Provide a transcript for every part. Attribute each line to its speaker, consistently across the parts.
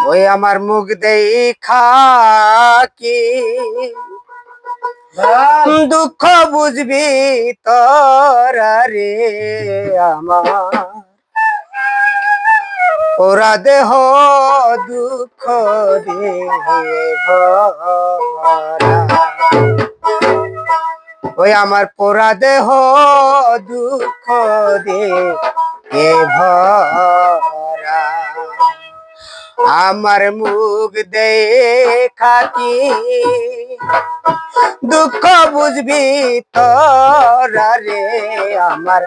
Speaker 1: ওই আমার মুখ দেখা কি দুঃখ বুঝবি তোরা রে আমার ওরা দেহ দুঃখ দে ওই আমার পোড়া দেহ দুঃখ দে ভরা আমার মুখ দেখা কি দুঃখ বুঝবি তোরা রে আমার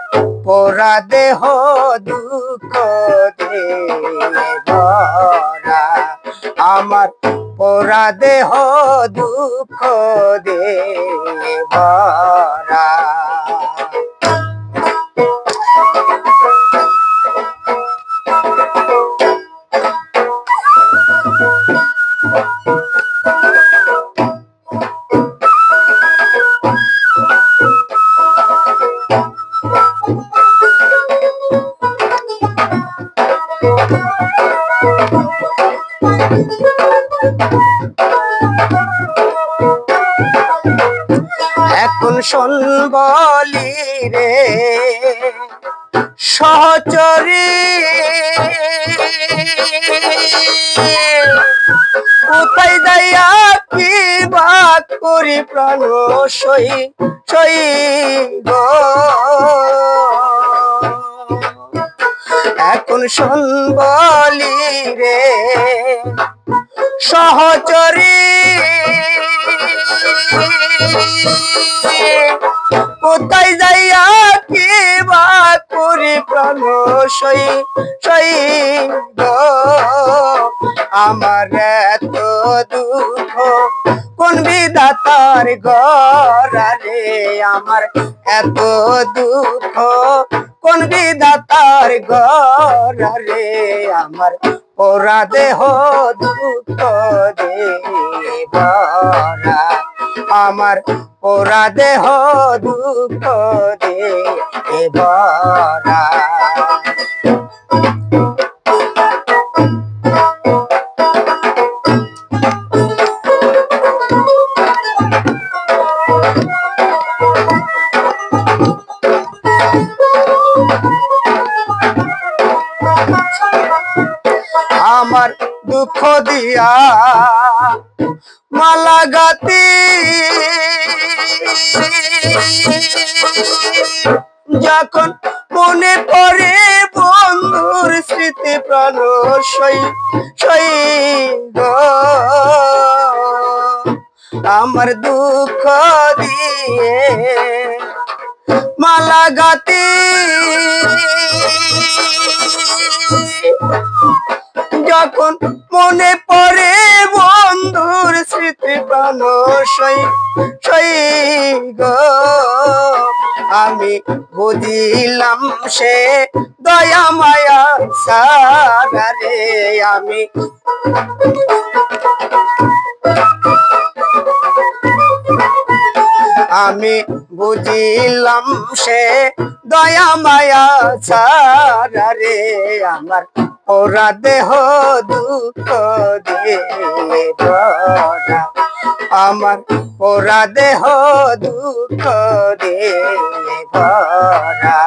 Speaker 1: পোড়া দেহ দুঃখ দে ভরা আমার পোড়া দেহ দুঃখ দে ভরা এখন শোন বলি রে সহচরী কোথায় যাইয়া কি বাত করি প্রাণ সই সই গো এখন শোন বলি রে সহচরী কোথায় যাইয়া কি বা করি প্রাণ সই সই গো আমার এত দুঃখ কোন বিধাতার গড়ারে আমার এত দুঃখ কোন বিধাতার গড়ারে আমার পোড়া দেহ দুঃখ দে ভরা আমার পোড়া দেহ দুঃখ দে ভরা আমার দুঃখ দিয়া মালা গাতি যখন মনে পড়ে বন্ধুর স্মৃতি প্রাণ সই সই গো আমার দুঃখ দিয়ে মালা গাতি যখন মনে পড়ে বন্ধুর স্মৃতি প্রাণ সই সই গো আমি বুঝিলাম সে দয়া মায়া সারা রে আমি বুঝিলাম সে দয়া মায়া সারা রে আমার পোড়া দেহ দুঃখ দে ভরা আমার পোড়া দেহ দুঃখ দে ভরা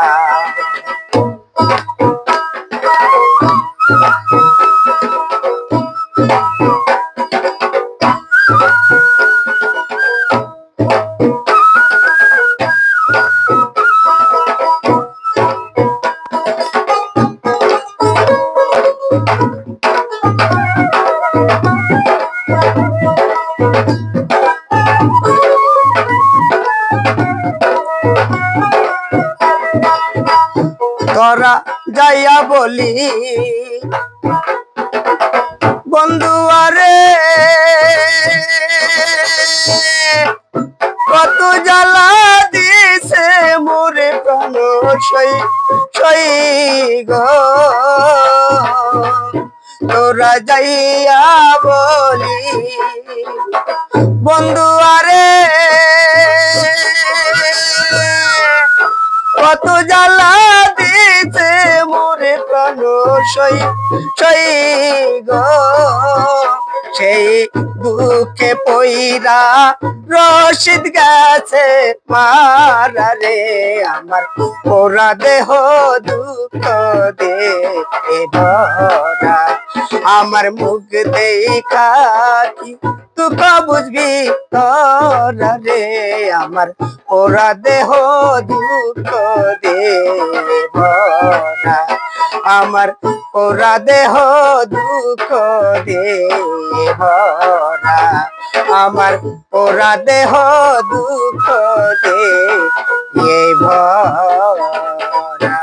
Speaker 1: তোরা যাইয়া বলি বন্ধু আরে কত জ্বালা দিছে মোরে প্রাণ সই সই গো তোরা যাইয়া বলি বন্ধু আরে কত জ্বালা দিছে মোরে প্রাণ সই সই গো সেই বুকে পইরা রশিদ গেছে মারা রে আমার পোড়া দেহ দুঃখ দে ভরা আমার মুখ দেখা কি তুক বুঝবি তোরা রে আমার পোড়া দেহ দুঃখ দে ভরা আমার পোড়া দেহ দুঃখ দে ভরা আমার পোড়া দেহ দুঃখ দে ভরা